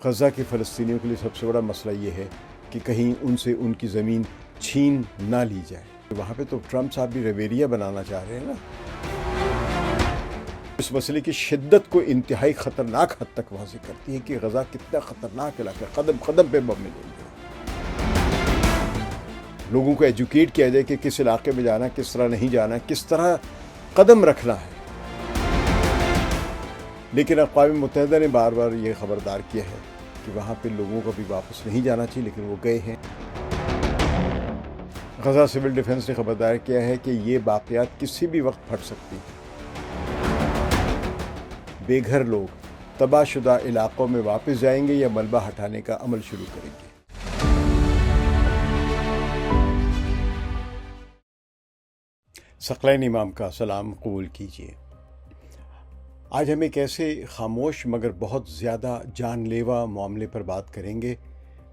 غزہ کے فلسطینیوں کے لیے سب سے بڑا مسئلہ یہ ہے کہ کہیں ان سے ان کی زمین چھین نہ لی جائے۔ وہاں پہ تو ٹرمپ صاحب بھی ریویریا بنانا چاہ رہے ہیں نا۔ اس مسئلے کی شدت کو انتہائی خطرناک حد تک واضح کرتی ہے کہ غزہ کتنا خطرناک علاقہ ہے، قدم قدم پہ بم ملیں گے۔ لوگوں کو ایجوکیٹ کیا جائے کہ کس علاقے میں جانا، کس طرح نہیں جانا، کس طرح قدم رکھنا ہے۔ لیکن اقوام متحدہ نے بار بار یہ خبردار کیا ہے کہ وہاں پہ لوگوں کو بھی واپس نہیں جانا چاہیے، لیکن وہ گئے ہیں۔ غزہ سول ڈیفنس نے خبردار کیا ہے کہ یہ واقعات کسی بھی وقت پھٹ سکتی ہیں۔ بے گھر لوگ تباہ شدہ علاقوں میں واپس جائیں گے یا ملبہ ہٹانے کا عمل شروع کریں گے۔ ثقلین امام کا سلام قبول کیجیے۔ آج ہم ایک ایسے خاموش مگر بہت زیادہ جان لیوا معاملے پر بات کریں گے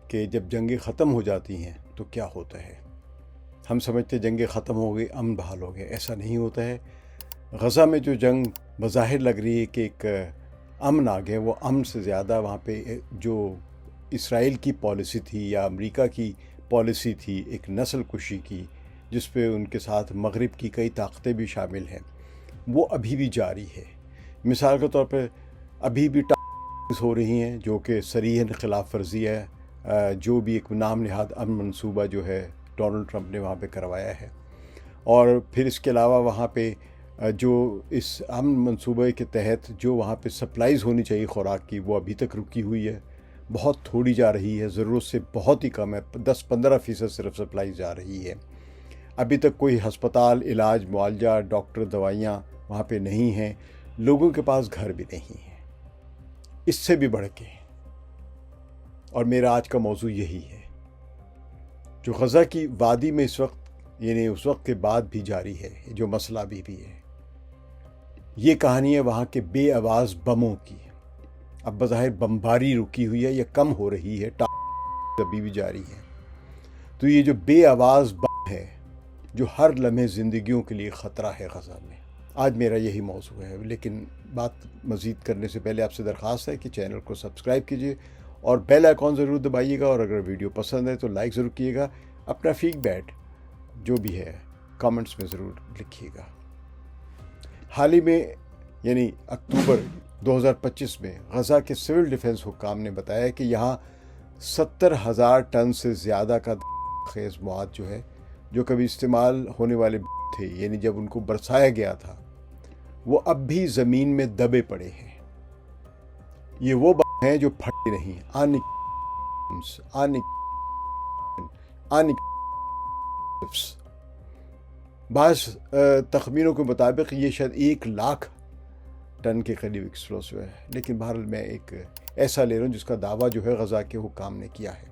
کہ جب جنگیں ختم ہو جاتی ہیں تو کیا ہوتا ہے۔ ہم سمجھتے جنگیں ختم ہو گئی، امن بحال ہو گیا، ایسا نہیں ہوتا ہے۔ غزہ میں جو جنگ بظاہر لگ رہی ہے کہ ایک امن آ گیا، وہ امن سے زیادہ وہاں پہ جو اسرائیل کی پالیسی تھی یا امریکہ کی پالیسی تھی، ایک نسل کشی کی، جس پہ ان کے ساتھ مغرب کی کئی طاقتیں بھی شامل ہیں، وہ ابھی بھی جاری ہے۔ مثال کے طور پہ ابھی بھی ہو رہی ہیں جو کہ صریحاً خلاف ورزی ہے، جو بھی ایک نام نہاد امن منصوبہ جو ہے ڈونلڈ ٹرمپ نے وہاں پہ کروایا ہے۔ اور پھر اس کے علاوہ وہاں پہ جو اس امن منصوبے کے تحت جو وہاں پہ سپلائیز ہونی چاہیے خوراک کی، وہ ابھی تک رکی ہوئی ہے، بہت تھوڑی جا رہی ہے، ضرورت سے بہت ہی کم ہے، 10-15% صرف سپلائی جا رہی ہے۔ ابھی تک کوئی ہسپتال، علاج، معالجہ، ڈاکٹر، دوائیاں وہاں پہ نہیں ہیں، لوگوں کے پاس گھر بھی نہیں ہیں۔ اس سے بھی بڑھ کے، اور میرا آج کا موضوع یہی ہے، جو غزہ کی وادی میں اس وقت، یعنی اس وقت کے بعد بھی جاری ہے، جو مسئلہ بھی ہے، یہ کہانی ہے وہاں کے بے آواز بموں کی۔ اب بظاہر بمباری رکی ہوئی ہے یا کم ہو رہی ہے، ابھی بھی جاری ہے۔ تو یہ جو بے آواز بم ہے، جو ہر لمحے زندگیوں کے لیے خطرہ ہے غزہ میں، آج میرا یہی موضوع ہے۔ لیکن بات مزید کرنے سے پہلے آپ سے درخواست ہے کہ چینل کو سبسکرائب کیجیے اور بیل آئیکن ضرور دبائیے گا، اور اگر ویڈیو پسند ہے تو لائک ضرور کیے گا۔ اپنا فیڈ بیک جو بھی ہے کامنٹس میں ضرور لکھیے گا۔ حال ہی میں یعنی اکتوبر 2025 میں غزہ کے سول ڈیفنس حکام نے بتایا کہ یہاں 70,000 ٹن سے زیادہ کا خیز مواد جو ہے، جو کبھی استعمال ہونے والے تھے، یعنی جب ان کو برسایا گیا تھا، وہ اب بھی زمین میں دبے پڑے ہیں۔ یہ وہ بم ہیں جو پھٹے نہیں، بعض تخمینوں کے مطابق یہ شاید 1,00,000 ٹن کے قریب ایکسپلوسو ہے، لیکن بہرحال میں ایک ایسا لے رہا ہوں جس کا دعویٰ جو ہے غزہ کے حکام نے کیا ہے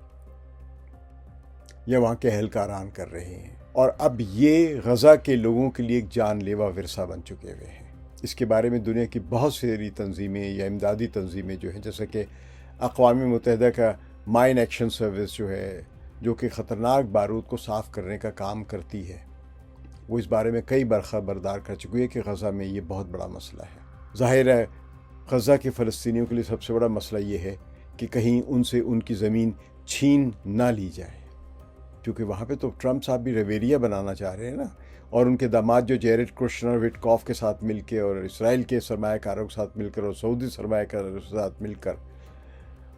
یا وہاں کے اہلکاران کر رہے ہیں، اور اب یہ غزہ کے لوگوں کے لیے ایک جان لیوا ورثہ بن چکے ہوئے ہیں۔ اس کے بارے میں دنیا کی بہت ساری تنظیمیں یا امدادی تنظیمیں جو ہیں، جیسے کہ اقوام متحدہ کا مائن ایکشن سروس جو ہے، جو کہ خطرناک بارود کو صاف کرنے کا کام کرتی ہے، وہ اس بارے میں کئی بار خبردار کر چکی ہے کہ غزہ میں یہ بہت بڑا مسئلہ ہے۔ ظاہر ہے غزہ کے فلسطینیوں کے لیے سب سے بڑا مسئلہ یہ ہے کہ کہیں ان سے ان کی زمین چھین نہ لی جائے، کیونکہ وہاں پہ تو ٹرمپ صاحب بھی ریویریا بنانا چاہ رہے ہیں نا، اور ان کے داماد جو جیریڈ کوشنر وٹکاف کے ساتھ مل کے، اور اسرائیل کے سرمایہ کاروں کے ساتھ مل کر، اور سعودی سرمایہ کاروں کے ساتھ مل کر،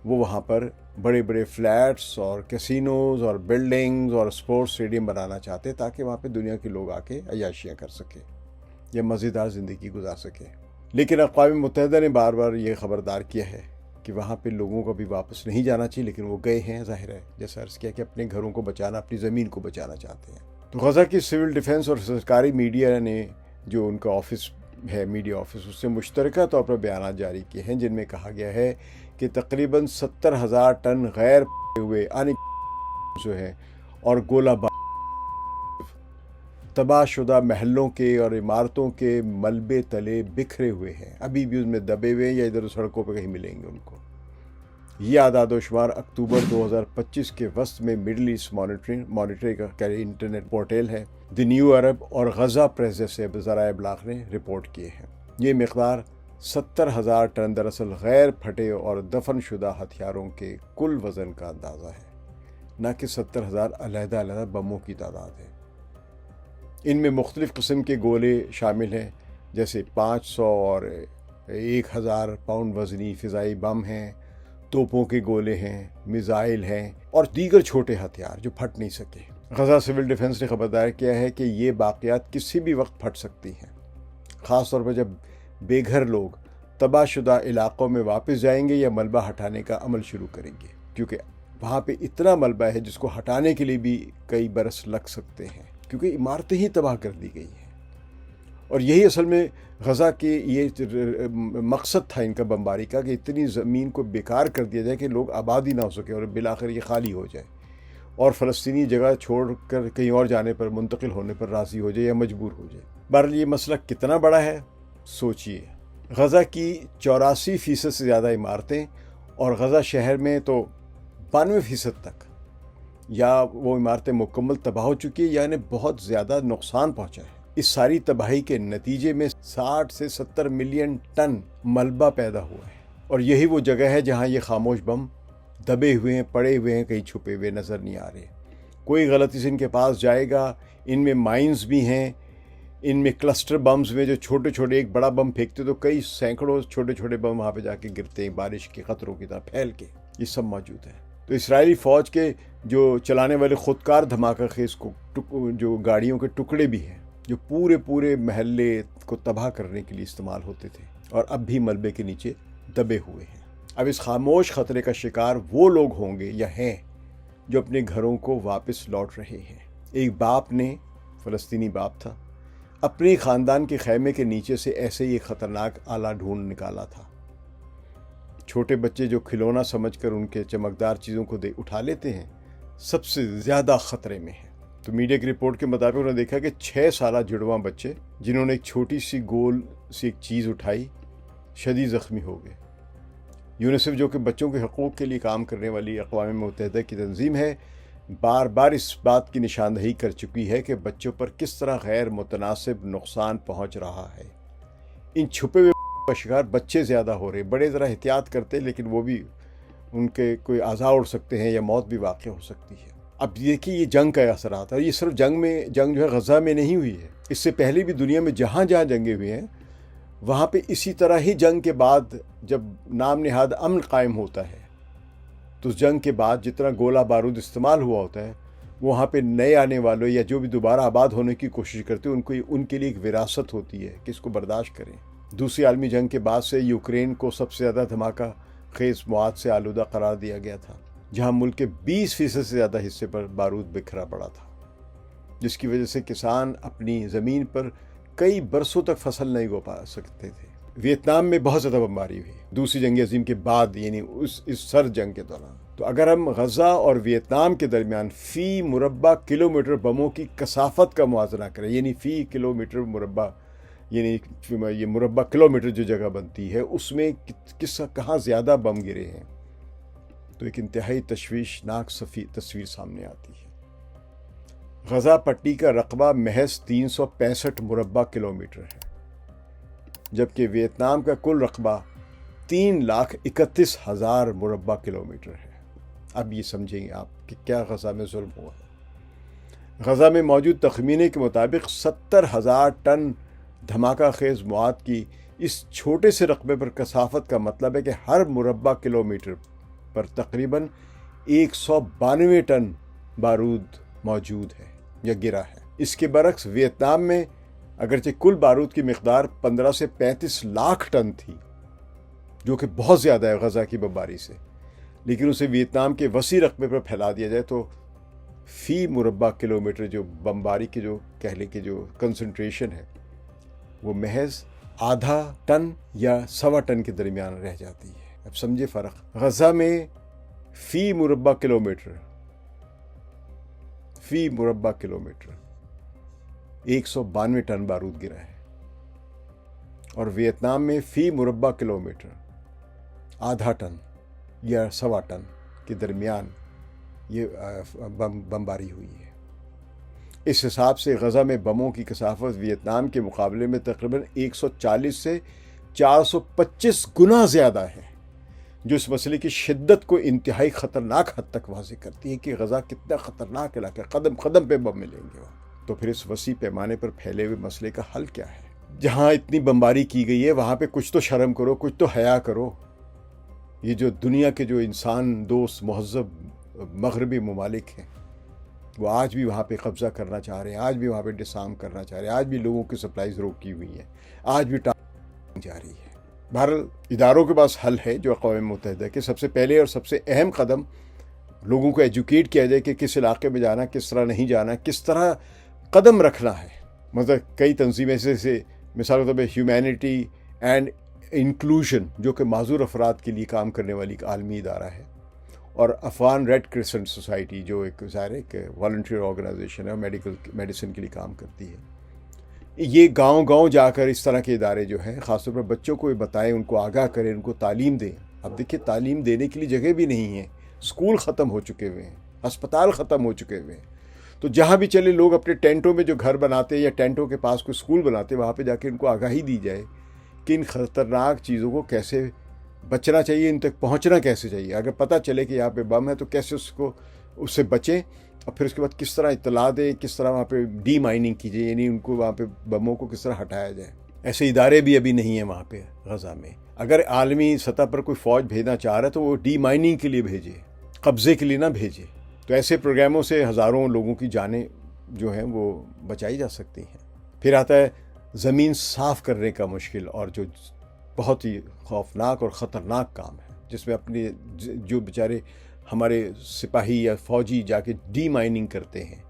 وہ وہاں پر بڑے بڑے فلیٹس اور کیسینوز اور بلڈنگز اور اسپورٹس اسٹیڈیم بنانا چاہتے ہیں، تاکہ وہاں پہ دنیا کے لوگ آ کے عیاشیاں کر سکیں یا مزیدار زندگی گزار سکیں۔ لیکن اقوام متحدہ نے بار بار یہ خبردار کیا ہے کہ وہاں پہ لوگوں کو بھی واپس نہیں جانا چاہیے، لیکن وہ گئے ہیں۔ ظاہر ہے جیسا عرض کیا کہ اپنے گھروں کو بچانا، اپنی زمین کو بچانا چاہتے ہیں۔ تو غزہ کی سول ڈیفنس اور سرکاری میڈیا نے، جو ان کا آفس ہے، میڈیا آفس، اس سے مشترکہ طور پر بیانات جاری کیے ہیں، جن میں کہا گیا ہے کہ تقریباً 70,000 ٹن غیر ہوئے جو ہے اور گولہ بار تباہ شدہ محلوں کے اور عمارتوں کے ملبے تلے بکھرے ہوئے ہیں، ابھی بھی ان میں دبے ہوئے یا ادھر سڑکوں پہ کہیں ملیں گے ان کو۔ یہ اعداد و شمار اکتوبر 2025 کے وسط میں مڈل ایسٹ مانیٹرنگ کا انٹرنیٹ پورٹل ہے، دی نیو عرب اور غزہ پریس جیسے ذرائع ابلاغ نے رپورٹ کیے ہیں۔ یہ مقدار 70,000 ٹن دراصل غیر پھٹے اور دفن شدہ ہتھیاروں کے کل وزن کا اندازہ ہے، نہ کہ 70,000 علیحدہ علیحدہ بموں کی تعداد ہے۔ ان میں مختلف قسم کے گولے شامل ہیں، جیسے 500 اور 1,000 پاؤنڈ وزنی فضائی بم ہیں، توپوں کے گولے ہیں، میزائل ہیں اور دیگر چھوٹے ہتھیار جو پھٹ نہیں سکے۔ غزہ سول ڈیفنس نے خبردار کیا ہے کہ یہ باقیات کسی بھی وقت پھٹ سکتی ہیں، خاص طور پر جب بے گھر لوگ تباہ شدہ علاقوں میں واپس جائیں گے یا ملبہ ہٹانے کا عمل شروع کریں گے، کیونکہ وہاں پہ اتنا ملبہ ہے جس کو ہٹانے کے لیے بھی کئی برس لگ سکتے ہیں، کیونکہ عمارتیں ہی تباہ کر دی گئی ہیں۔ اور یہی اصل میں غزہ کی یہ مقصد تھا ان کا بمباری کا، کہ اتنی زمین کو بیکار کر دیا جائے کہ لوگ آبادی نہ ہو سکے اور بالآخر یہ خالی ہو جائے اور فلسطینی جگہ چھوڑ کر کہیں اور جانے پر، منتقل ہونے پر راضی ہو جائے یا مجبور ہو جائے۔ بہرحال یہ مسئلہ کتنا بڑا ہے سوچئے۔ غزہ کی 84% سے زیادہ عمارتیں، اور غزہ شہر میں تو 92% تک یا وہ عمارتیں مکمل تباہ ہو چکی ہیں یا انہیں بہت زیادہ نقصان پہنچا ہے۔ اس ساری تباہی کے نتیجے میں 60 سے 70 ملین ٹن ملبہ پیدا ہوا ہے، اور یہی وہ جگہ ہے جہاں یہ خاموش بم دبے ہوئے ہیں، پڑے ہوئے ہیں، کہیں چھپے ہوئے نظر نہیں آ رہے۔ کوئی غلطی سے ان کے پاس جائے گا، ان میں مائنز بھی ہیں، ان میں کلسٹر بمز میں جو چھوٹے چھوٹے، ایک بڑا بم پھینکتے تو کئی سینکڑوں چھوٹے چھوٹے بم وہاں پہ جا کے گرتے ہیں، بارش کے قطروں کی طرح پھیل کے، یہ سب موجود ہے۔ تو اسرائیلی فوج کے جو چلانے والے خودکار دھماکہ خیز جو گاڑیوں کے ٹکڑے بھی ہیں، جو پورے محلے کو تباہ کرنے کے لیے استعمال ہوتے تھے، اور اب بھی ملبے کے نیچے دبے ہوئے ہیں۔ اب اس خاموش خطرے کا شکار وہ لوگ ہوں گے یا ہیں جو اپنے گھروں کو واپس لوٹ رہے ہیں۔ ایک باپ نے، فلسطینی باپ تھا، اپنے خاندان کے خیمے کے نیچے سے ایسے ہی ایک خطرناک آلہ ڈھونڈ نکالا تھا۔ چھوٹے بچے جو کھلونا سمجھ کر ان کے چمکدار چیزوں کو اٹھا لیتے ہیں، سب سے زیادہ خطرے میں ہیں۔ تو میڈیا کی رپورٹ کے مطابق انہوں نے دیکھا کہ 6 سالہ جڑواں بچے جنہوں نے ایک چھوٹی سی گول سی ایک چیز اٹھائی، شدید زخمی ہو گئے۔ یونیسیف، جو کہ بچوں کے حقوق کے لیے کام کرنے والی اقوام متحدہ کی تنظیم ہے، بار بار اس بات کی نشاندہی کر چکی ہے کہ بچوں پر کس طرح غیر متناسب نقصان پہنچ رہا ہے۔ ان چھپے ہوئے کا شکار بچے زیادہ ہو رہے، بڑے ذرا احتیاط کرتے لیکن وہ بھی ان کے کوئی اعضاء اڑ سکتے ہیں یا موت بھی واقع ہو سکتی ہے۔ اب دیکھیے یہ جنگ کا اثرات ہے، اور یہ صرف جنگ جو ہے غزہ میں نہیں ہوئی ہے، اس سے پہلے بھی دنیا میں جہاں جہاں جنگیں ہوئی ہیں وہاں پہ اسی طرح ہی جنگ کے بعد جب نام نہاد امن قائم ہوتا ہے تو اس جنگ کے بعد جتنا گولہ بارود استعمال ہوا ہوتا ہے، وہاں پہ نئے آنے والوں یا جو بھی دوبارہ آباد ہونے کی کوشش کرتے ہیں ان کے لیے ایک وراثت ہوتی ہے کہ اس کو برداشت کریں۔ دوسری عالمی جنگ کے بعد سے یوکرین کو سب سے زیادہ دھماکہ خیز مواد سے آلودہ قرار دیا گیا تھا، جہاں ملک کے 20% سے زیادہ حصے پر بارود بکھرا پڑا تھا، جس کی وجہ سے کسان اپنی زمین پر کئی برسوں تک فصل نہیں اگا پا سکتے تھے۔ ویتنام میں بہت زیادہ بمباری ہوئی دوسری جنگ عظیم کے بعد، یعنی اس سرد جنگ کے دوران۔ تو اگر ہم غزہ اور ویتنام کے درمیان فی مربع کلومیٹر بموں کی کثافت کا موازنہ کریں، یعنی فی کلومیٹر مربع، یعنی یہ مربع کلومیٹر جو جگہ بنتی ہے اس میں کہاں زیادہ بم گرے ہیں، تو ایک انتہائی تشویشناک تصویر سامنے آتی ہے۔ غزہ پٹی کا رقبہ محض 365 مربع کلومیٹر ہے، جبکہ ویتنام کا کل رقبہ 3,31,000 مربع کلومیٹر ہے۔ اب یہ سمجھیں گے آپ کہ کیا غزہ میں ظلم ہوا ہے۔ غزہ میں موجود تخمینے کے مطابق 70,000 ٹن دھماکہ خیز مواد کی اس چھوٹے سے رقبے پر کثافت کا مطلب ہے کہ ہر مربع کلومیٹر پر تقریباً 192 ٹن بارود موجود ہے یا گرا ہے۔ اس کے برعکس ویتنام میں اگرچہ کل بارود کی مقدار 15 سے 35 لاکھ ٹن تھی، جو کہ بہت زیادہ ہے غزہ کی بمباری سے، لیکن اسے ویتنام کے وسیع رقبے پر پھیلا دیا جائے تو فی مربع کلومیٹر جو بمباری کے جو کہہ لیں کہ جو کنسنٹریشن ہے وہ محض آدھا ٹن یا 1.25 ٹن کے درمیان رہ جاتی ہے۔ اب سمجھے فرق۔ غزہ میں فی مربع کلومیٹر 192 ٹن بارود گرا ہے، اور ویتنام میں فی مربع کلومیٹر آدھا ٹن یا 1.25 ٹن کے درمیان یہ بمباری ہوئی ہے۔ اس حساب سے غزہ میں بموں کی کثافت ویتنام کے مقابلے میں تقریباً 140 سے 425 گنا زیادہ ہے، جو اس مسئلے کی شدت کو انتہائی خطرناک حد تک واضح کرتی ہے کہ غزہ کتنا خطرناک علاقہ ہے، قدم قدم پہ بم ملیں گے وہاں۔ تو پھر اس وسیع پیمانے پر پھیلے ہوئے مسئلے کا حل کیا ہے؟ جہاں اتنی بمباری کی گئی ہے وہاں پہ کچھ تو شرم کرو، کچھ تو حیا کرو۔ یہ جو دنیا کے جو انسان دوست مہذب مغربی ممالک ہیں، وہ آج بھی وہاں پہ قبضہ کرنا چاہ رہے ہیں، آج بھی وہاں پہ ڈسارم کرنا چاہ رہے ہیں، آج بھی لوگوں کی سپلائیز روکی ہوئی ہیں، آج بھی جاری ہے۔ بہرحال اداروں کے پاس حل ہے جو اقوام متحدہ کے سب سے پہلے اور سب سے اہم قدم لوگوں کو ایجوکیٹ کیا جائے کہ کس علاقے میں جانا، کس طرح نہیں جانا، کس طرح قدم رکھنا ہے۔ مطلب کئی تنظیمیں سے مثال کے طور پہ ہیومینٹی اینڈ انکلوژن جو کہ معذور افراد کے لیے کام کرنے والی ایک عالمی ادارہ ہے، اور افغان ریڈ کرسنٹ سوسائٹی جو ایک ظاہر ایک والنٹیئر آرگنائزیشن ہے، میڈیسن کے لیے کام کرتی ہے۔ یہ گاؤں گاؤں جا کر اس طرح کے ادارے جو ہیں خاص طور پر بچوں کو بتائیں، ان کو آگاہ کریں، ان کو تعلیم دیں۔ اب دیکھیے تعلیم دینے کے لیے جگہ بھی نہیں ہے، اسکول ختم ہو چکے ہوئے ہیں، ہسپتال ختم ہو چکے ہوئے ہیں، تو جہاں بھی چلے لوگ اپنے ٹینٹوں میں جو گھر بناتے یا ٹینٹوں کے پاس کوئی اسکول بناتے، وہاں پہ جا کے ان کو آگاہی دی جائے کہ ان خطرناک چیزوں کو کیسے بچنا چاہیے، ان تک پہنچنا کیسے چاہیے۔ اگر پتہ چلے کہ یہاں پہ بم ہے تو کیسے اس سے بچیں، اور پھر اس کے بعد کس طرح اطلاع دیں، کس طرح وہاں پہ ڈی مائننگ کی جائے، یعنی ان کو وہاں پہ بموں کو کس طرح ہٹایا جائے۔ ایسے ادارے بھی ابھی نہیں ہیں وہاں پہ غزہ میں۔ اگر عالمی سطح پر کوئی فوج بھیجنا چاہ رہا ہے تو وہ ڈی مائننگ کے لیے بھیجے، قبضے کے لیے نہ بھیجے۔ تو ایسے پروگراموں سے ہزاروں لوگوں کی جانیں جو ہیں وہ بچائی جا سکتی ہیں۔ پھر آتا ہے زمین صاف کرنے کا مشکل، اور جو بہت ہی خوفناک اور خطرناک کام ہے، جس میں اپنے جو بیچارے ہمارے سپاہی یا فوجی جا کے ڈی مائننگ کرتے ہیں،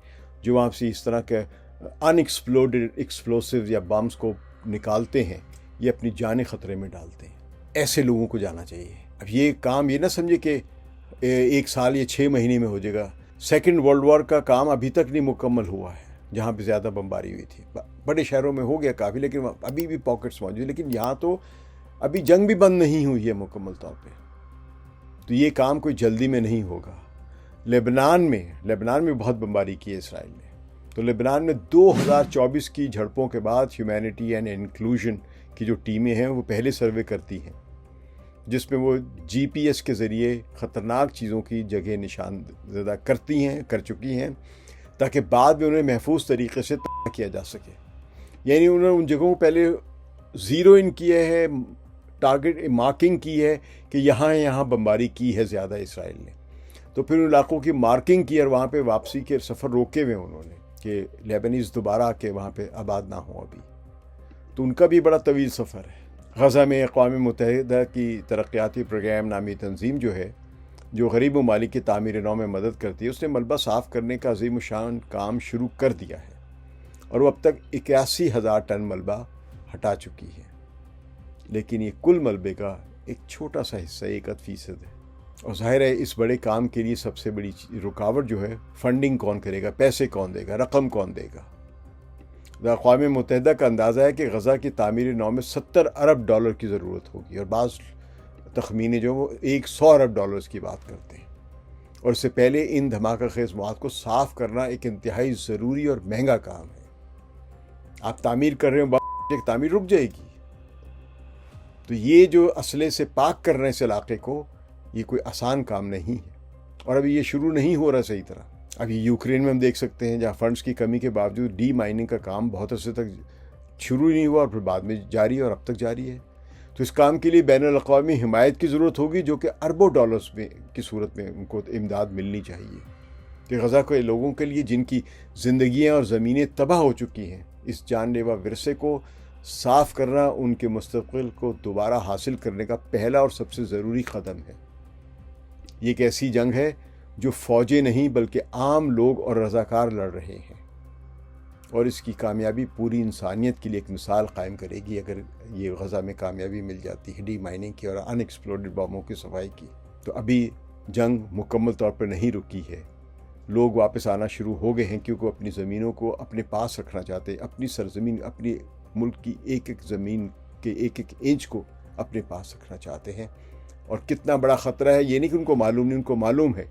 جو وہاں سے اس طرح کے ان ایکسپلوڈڈ ایکسپلوسیو یا بمس کو نکالتے ہیں، یہ اپنی جانیں خطرے میں ڈالتے ہیں۔ ایسے لوگوں کو جانا چاہیے۔ اب یہ کام یہ نہ سمجھے کہ 1 سال یا 6 مہینے میں ہو جائے گا۔ سیکنڈ ورلڈ وار کا کام ابھی تک نہیں مکمل ہوا ہے، جہاں پہ زیادہ بمباری ہوئی تھی۔ بڑے شہروں میں ہو گیا کافی، لیکن ابھی بھی پاکٹس موجود ہیں، لیکن یہاں تو ابھی جنگ بھی بند نہیں ہوئی ہے مکمل طور پہ، تو یہ کام کوئی جلدی میں نہیں ہوگا۔ لبنان میں بہت بمباری کی ہے اسرائیل نے، تو لبنان میں 2024 کی جھڑپوں کے بعد ہیومینٹی اینڈ انکلوژن کی جو ٹیمیں ہیں وہ پہلے سروے کرتی ہیں، جس میں وہ جی پی ایس کے ذریعے خطرناک چیزوں کی جگہ نشان زدہ کر چکی ہیں، تاکہ بعد میں انہیں محفوظ طریقے سے تباہ کیا جا سکے۔ یعنی انہوں نے ان جگہوں کو پہلے زیرو ان کیا ہے، ٹارگٹ مارکنگ کی ہے کہ یہاں بمباری کی ہے زیادہ اسرائیل نے، تو پھر ان علاقوں کی مارکنگ کی اور وہاں پہ واپسی کے سفر روکے ہوئے انہوں نے کہ لیبنیز دوبارہ آ کے وہاں پہ آباد نہ ہوں ابھی، تو ان کا بھی بڑا طویل سفر ہے۔ غزہ میں اقوام متحدہ کی ترقیاتی پروگرام نامی تنظیم جو ہے، جو غریب ممالک کی تعمیر نو میں مدد کرتی ہے، اس نے ملبہ صاف کرنے کا عظیم الشان کام شروع کر دیا ہے، اور وہ اب تک 81,000 ٹن ملبہ ہٹا چکی ہے، لیکن یہ کل ملبے کا ایک چھوٹا سا حصہ 1% ہے۔ اور ظاہر ہے اس بڑے کام کے لیے سب سے بڑی رکاوٹ جو ہے فنڈنگ کون کرے گا، پیسے کون دے گا، رقم کون دے گا۔ اقوام متحدہ کا اندازہ ہے کہ غزہ کی تعمیر نو میں $70 ارب کی ضرورت ہوگی، اور بعض تخمینے جو وہ 100 ارب ڈالرز کی بات کرتے ہیں، اور اس سے پہلے ان دھماکہ خیز مواد کو صاف کرنا ایک انتہائی ضروری اور مہنگا کام ہے۔ آپ تعمیر کر رہے ہو، تعمیر رک جائے گی، تو یہ جو اسلحے سے پاک کر رہے ہیں اس علاقے کو، یہ کوئی آسان کام نہیں ہے، اور ابھی یہ شروع نہیں ہو رہا صحیح طرح۔ ابھی یوکرین میں ہم دیکھ سکتے ہیں جہاں فنڈز کی کمی کے باوجود ڈی مائننگ کا کام بہت عرصے تک شروع نہیں ہوا، اور پھر بعد میں جاری ہے اور اب تک جاری ہے۔ تو اس کام کے لیے بین الاقوامی حمایت کی ضرورت ہوگی، جو کہ اربوں ڈالرز میں کی صورت میں ان کو امداد ملنی چاہیے، کہ غزہ کے لوگوں کے لیے جن کی زندگیاں اور زمینیں تباہ ہو چکی ہیں، اس جان لیوا ورثے کو صاف کرنا ان کے مستقبل کو دوبارہ حاصل کرنے کا پہلا اور سب سے ضروری قدم ہے۔ یہ ایک ایسی جنگ ہے جو فوجیں نہیں بلکہ عام لوگ اور رضاکار لڑ رہے ہیں، اور اس کی کامیابی پوری انسانیت کے لیے ایک مثال قائم کرے گی اگر یہ غزہ میں کامیابی مل جاتی ہے ڈی مائننگ کی اور ان ایکسپلوڈڈ بموں کی صفائی کی۔ تو ابھی جنگ مکمل طور پر نہیں رکی ہے، لوگ واپس آنا شروع ہو گئے ہیں، کیونکہ وہ اپنی زمینوں کو اپنے پاس رکھنا چاہتے ہیں، اپنی سرزمین، اپنی ملک کی ایک ایک زمین کے ایک ایک انچ کو اپنے پاس رکھنا چاہتے ہیں۔ اور کتنا بڑا خطرہ ہے یہ نہیں کہ ان کو معلوم نہیں، ان کو معلوم ہے،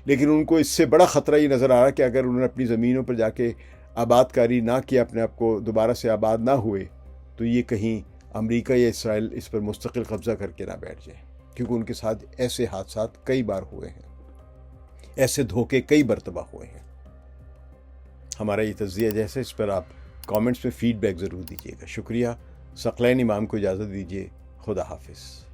لیکن ان کو اس سے بڑا خطرہ یہ نظر آ رہا ہے کہ اگر انہوں نے اپنی زمینوں پر جا کے آباد کاری نہ کیا، اپنے آپ کو دوبارہ سے آباد نہ ہوئے، تو یہ کہیں امریکہ یا اسرائیل اس پر مستقل قبضہ کر کے نہ بیٹھ جائے، کیونکہ ان کے ساتھ ایسے حادثات کئی بار ہوئے ہیں، ایسے دھوکے کئی مرتبہ ہوئے ہیں۔ ہمارا یہ تجزیہ جیسے اس پر آپ کامنٹس میں فیڈ بیک ضرور دیجیے گا۔ شکریہ۔ ثقلین امام کو اجازت دیجیے۔ خدا حافظ۔